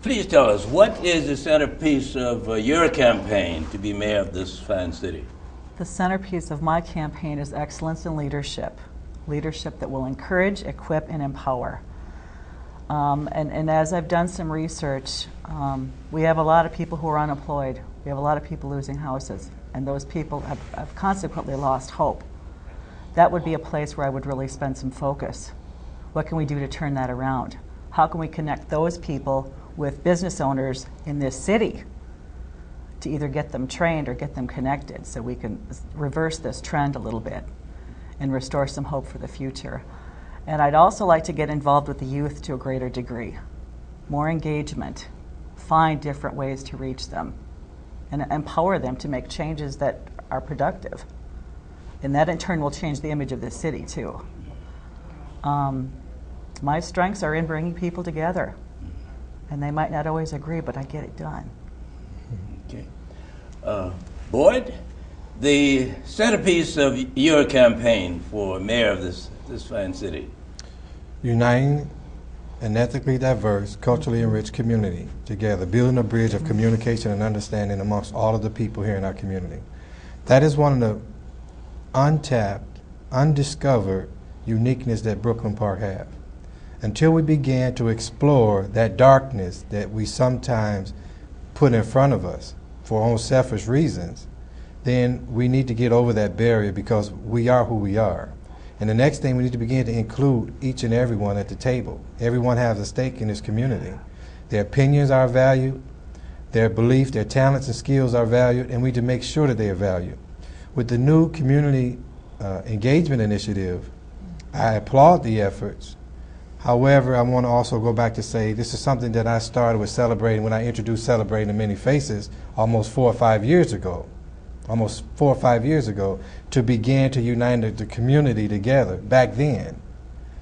Please tell us, what is the centerpiece of your campaign to be mayor of this fine city? The centerpiece of my campaign is excellence in leadership. Leadership that will encourage, equip, and empower. And as I've done some research, we have a lot of people who are unemployed. We have a lot of people losing houses, and those people have consequently lost hope. That would be a place where I would really spend some focus. What can we do to turn that around? How can we connect those people with business owners in this city to either get them trained or get them connected so we can reverse this trend a little bit and restore some hope for the future. And I'd also like to get involved with the youth to a greater degree. More engagement, find different ways to reach them, and empower them to make changes that are productive. And that in turn will change the image of this city too. My strengths are in bringing people together. And they might not always agree, but I get it done. Okay. Boyd, the centerpiece of your campaign for mayor of this fine city? Uniting an ethically diverse, culturally enriched community together, building a bridge of communication and understanding amongst all of the people here in our community. That is one of the untapped, undiscovered uniqueness that Brooklyn Park have. Until we began to explore that darkness that we sometimes put in front of us for our own selfish reasons, then we need to get over that barrier because we are who we are. And the next thing, we need to begin to include each and everyone at the table. Everyone has a stake in this community. Their opinions are valued, their beliefs, their talents and skills are valued, and we need to make sure that they are valued. With the new community engagement initiative, I applaud the efforts. However, I want to also go back to say this is something that I started with celebrating when I introduced Celebrating the Many Faces almost 4 or 5 years ago. To begin to unite the community together back then.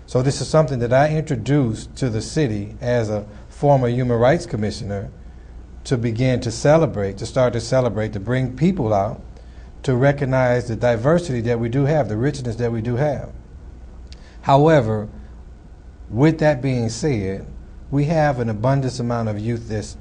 So this is something that I introduced to the city as a former human rights commissioner to begin to celebrate, to bring people out, to recognize the diversity that we do have, the richness that we do have. However, with that being said, we have an abundance amount of youth that's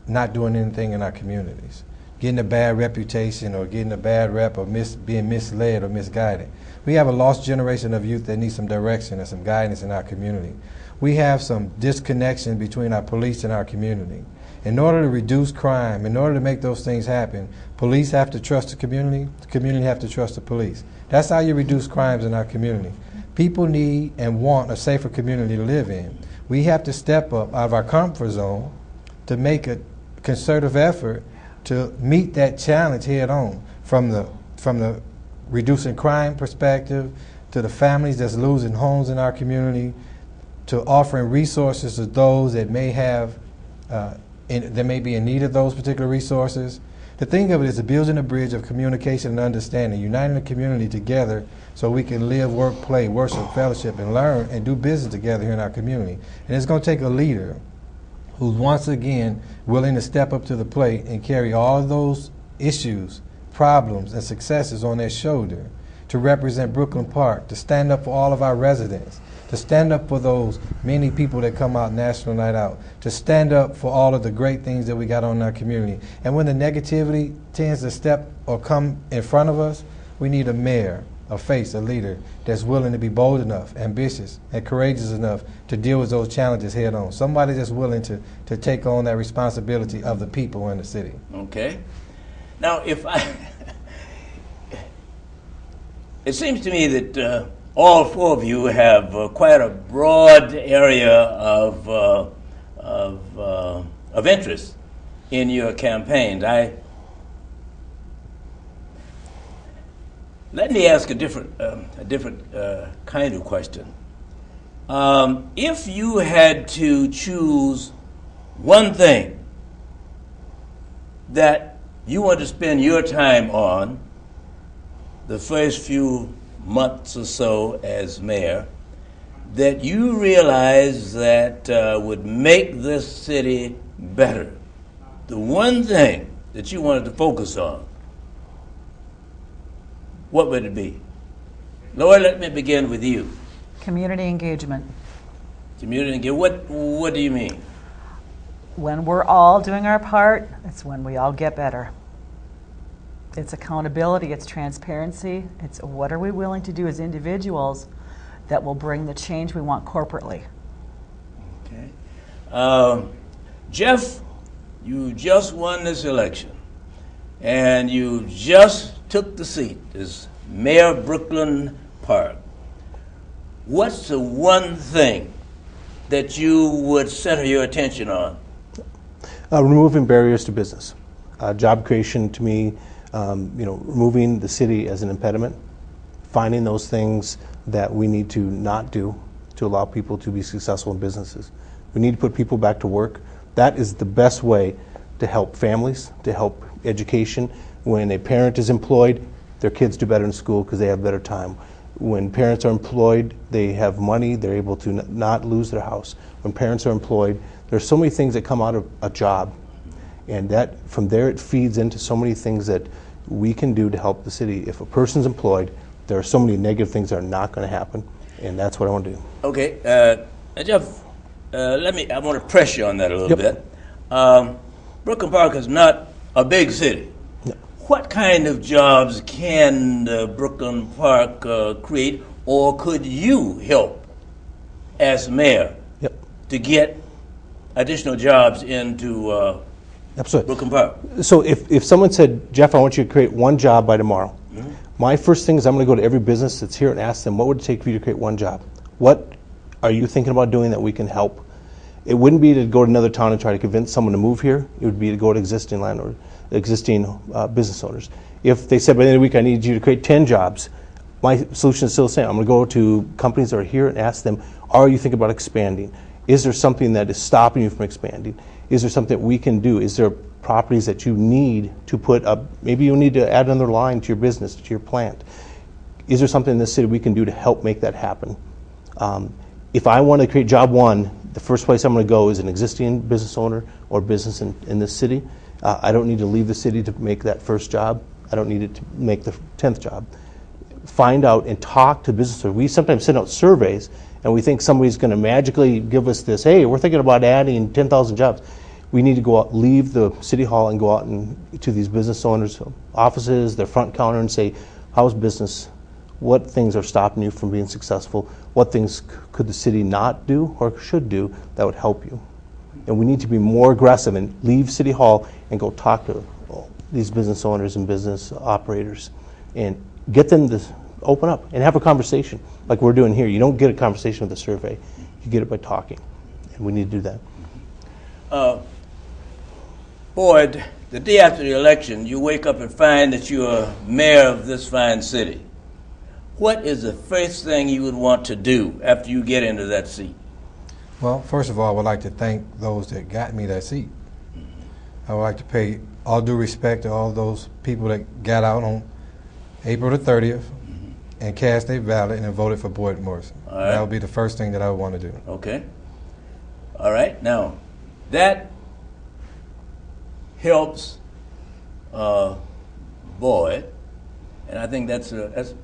not doing anything in our communities, getting a bad reputation or getting a bad rep or being misled or misguided. We have a lost generation of youth that needs some direction and some guidance in our community. We have some disconnection between our police and our community. In order to reduce crime, in order to make those things happen, police have to trust the community have to trust the police. That's how you reduce crimes in our community. People need and want a safer community to live in. We have to step up out of our comfort zone to make a concerted effort to meet that challenge head on, from the reducing crime perspective, to the families that's losing homes in our community, to offering resources to those that may have that may be in need of those particular resources. The thing of it is building a bridge of communication and understanding, uniting the community together so we can live, work, play, worship, fellowship, and learn and do business together here in our community. And it's going to take a leader who's once again willing to step up to the plate and carry all of those issues, problems, and successes on their shoulder to represent Brooklyn Park, to stand up for all of our residents, to stand up for those many people that come out National Night Out, to stand up for all of the great things that we got on in our community. And when the negativity tends to step or come in front of us, we need a mayor, a face, a leader that's willing to be bold enough, ambitious, and courageous enough to deal with those challenges head on. Somebody that's willing to take on that responsibility of the people in the city. Okay. Now, it seems to me that all four of you have quite a broad area of interest in your campaigns. Let me ask a different kind of question. If you had to choose one thing that you want to spend your time on the first few months or so as mayor, that you realize that would make this city better, the one thing that you wanted to focus on, what would it be? Laura, let me begin with you. Community engagement. Community engagement. What do you mean? when we're all doing our part, it's when we all get better. It's accountability, it's transparency, it's what are we willing to do as individuals that will bring the change we want corporately. Okay. Jeff, you just won this election, and you just took the seat as Mayor of Brooklyn Park. What's the one thing that you would center your attention on? Removing barriers to business. Job creation, to me, removing the city as an impediment, finding those things that we need to not do to allow people to be successful in businesses. We need to put people back to work. That is the best way to help families, to help education. When a parent is employed, their kids do better in school because they have better time. When parents are employed, they have money, they're able to not lose their house. When parents are employed, there's so many things that come out of a job. And that, from there, it feeds into so many things that we can do to help the city. If a person's employed, there are so many negative things that are not going to happen, and that's what I want to do. Okay, Jeff, I want to press you on that a little bit. Brooklyn Park is not a big city. No. What kind of jobs can Brooklyn Park create, or could you help as mayor to get additional jobs into Absolutely. Brooklyn Park? So if someone said, Jeff, I want you to create one job by tomorrow, my first thing is I'm going to go to every business that's here and ask them, what would it take for you to create one job? What are you thinking about doing that we can help? It wouldn't be to go to another town and try to convince someone to move here. It would be to go to existing landlords, existing business owners. If they said by the end of the week, I need you to create 10 jobs, my solution is still the same. I'm going to go to companies that are here and ask them, are you thinking about expanding? Is there something that is stopping you from expanding? Is there something that we can do? Is there properties that you need to put up? Maybe you need to add another line to your business, to your plant. Is there something in this city we can do to help make that happen? If I want to create job one, the first place I'm going to go is an existing business owner or business in this city. I don't need to leave the city to make that first job. I don't need it to make the 10th job. Find out and talk to business owners. We sometimes send out surveys and we think somebody's going to magically give us this, hey, we're thinking about adding 10,000 jobs. We need to go out, leave the city hall and go out to these business owners' offices, their front counter, and say, how's business? What things are stopping you from being successful? What things could the city not do or should do that would help you? And we need to be more aggressive and leave City Hall and go talk to these business owners and business operators and get them to open up and have a conversation like we're doing here. You don't get a conversation with a survey. You get it by talking. And we need to do that. Boyd, the day after the election, you wake up and find that you're mayor of this fine city. What is the first thing you would want to do after you get into that seat? Well, first of all, I would like to thank those that got me that seat. I would like to pay all due respect to all those people that got out on April the 30th and cast their ballot and voted for Boyd Morrison. All right. That would be the first thing that I would want to do. Okay. All right. Now, that helps Boyd, and I think that's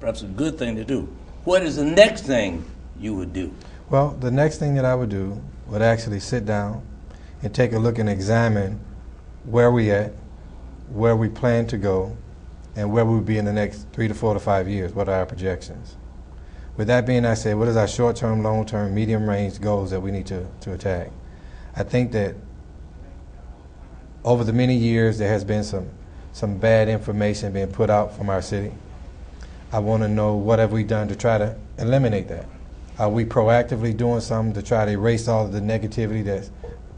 perhaps a good thing to do. What is the next thing you would do? Well, the next thing that I would do would actually sit down and take a look and examine where we at, where we plan to go, and where we would be in the next 3 to 4 to 5 years. What are our projections? With that being said, what is our short-term, long-term, medium-range goals that we need to attack? I think that over the many years there has been some bad information being put out from our city. I want to know what have we done to try to eliminate that. Are we proactively doing something to try to erase all of the negativity,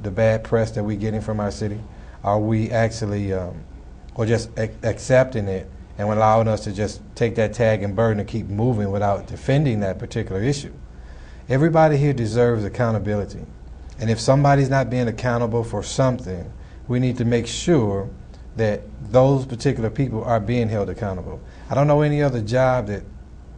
the bad press that we're getting from our city? Are we actually, or just accepting it and allowing us to just take that tag and burden and keep moving without defending that particular issue? Everybody here deserves accountability. And if somebody's not being accountable for something, we need to make sure that those particular people are being held accountable. I don't know any other job that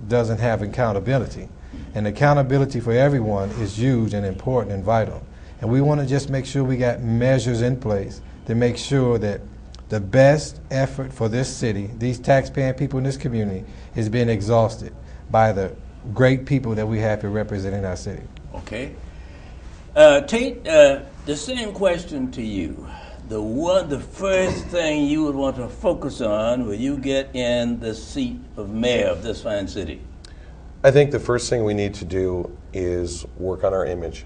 doesn't have accountability. And accountability for everyone is huge and important and vital. And we want to just make sure we got measures in place to make sure that the best effort for this city, these taxpaying people in this community, is being exhausted by the great people that we have here representing our city. Okay. Tate, the same question to you. The first thing you would want to focus on when you get in the seat of mayor of this fine city? I think the first thing we need to do is work on our image.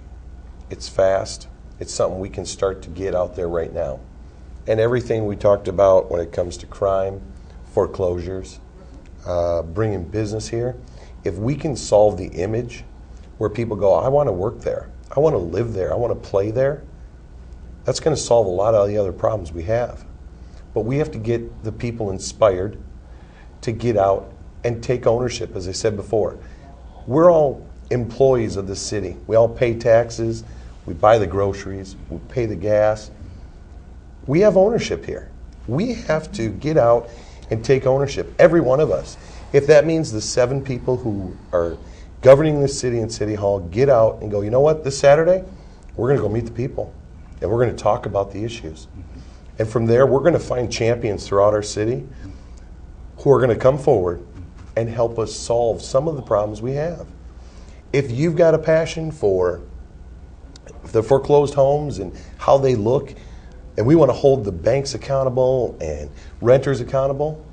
It's fast. It's something we can start to get out there right now. And everything we talked about when it comes to crime, foreclosures, bringing business here, if we can solve the image where people go, I want to work there, I want to live there, I want to play there, that's going to solve a lot of the other problems we have. But we have to get the people inspired to get out and take ownership, as I said before. We're all employees of the city. We all pay taxes, we buy the groceries, we pay the gas. We have ownership here. We have to get out and take ownership, every one of us. If that means the 7 people who are governing the city and City Hall get out and go, you know what, this Saturday, we're going to go meet the people, and we're going to talk about the issues. And from there, we're going to find champions throughout our city who are going to come forward and help us solve some of the problems we have. If you've got a passion for the foreclosed homes and how they look, and we want to hold the banks accountable and renters accountable,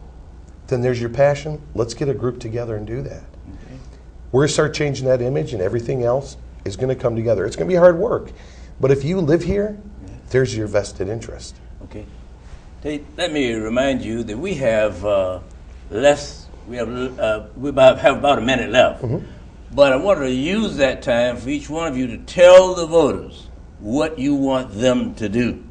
then there's your passion. Let's get a group together and do that. Okay. We're going to start changing that image, and everything else is going to come together. It's going to be hard work, but if you live here, there's your vested interest. Okay. Tate, let me remind you that we have we have about a minute left. Mm-hmm. But I want to use that time for each one of you to tell the voters what you want them to do.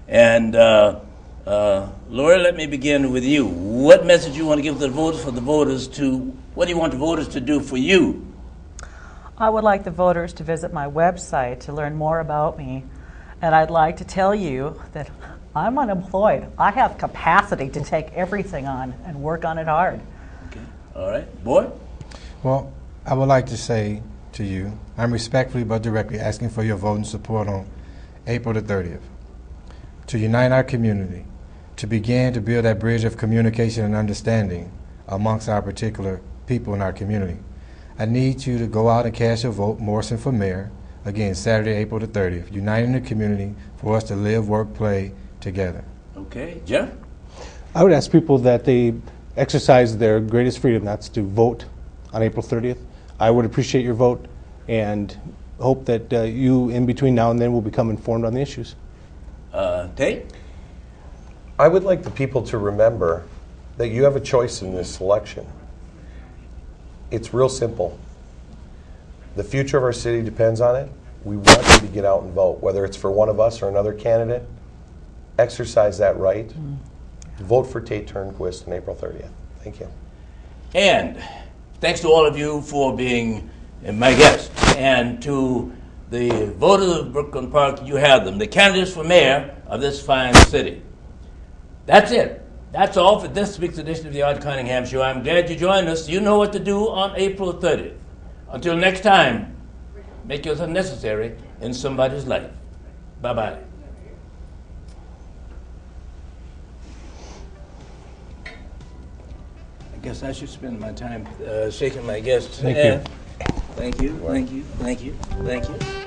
And Lori, let me begin with you. What message you want to give the voters what do you want the voters to do for you? I would like the voters to visit my website to learn more about me. And I'd like to tell you that I'm unemployed. I have capacity to take everything on and work on it hard. Okay. All right. Boy? Well, I would like to say to you, I'm respectfully but directly asking for your vote and support on April the 30th. To unite our community, to begin to build that bridge of communication and understanding amongst our particular people in our community. I need you to go out and cast your vote, Morson for Mayor, again, Saturday, April the 30th, uniting the community for us to live, work, play together. Okay. Jeff? I would ask people that they exercise their greatest freedom, that's to vote on April 30th. I would appreciate your vote and hope that you, in between now and then, will become informed on the issues. Tate? I would like the people to remember that you have a choice in this election. It's real simple. The future of our city depends on it. We want you to get out and vote, whether it's for one of us or another candidate. Exercise that right. Vote for Tate Turnquist on April 30th. Thank you. And thanks to all of you for being my guests. And to the voters of Brooklyn Park, you have them, the candidates for mayor of this fine city. That's it. That's all for this week's edition of the Art Cunningham Show. I'm glad you joined us. You know what to do on April 30th. Until next time, make yourself necessary in somebody's life. Bye-bye. I guess I should spend my time shaking my guests' hand. Thank you. Thank you, thank you, thank you, thank you.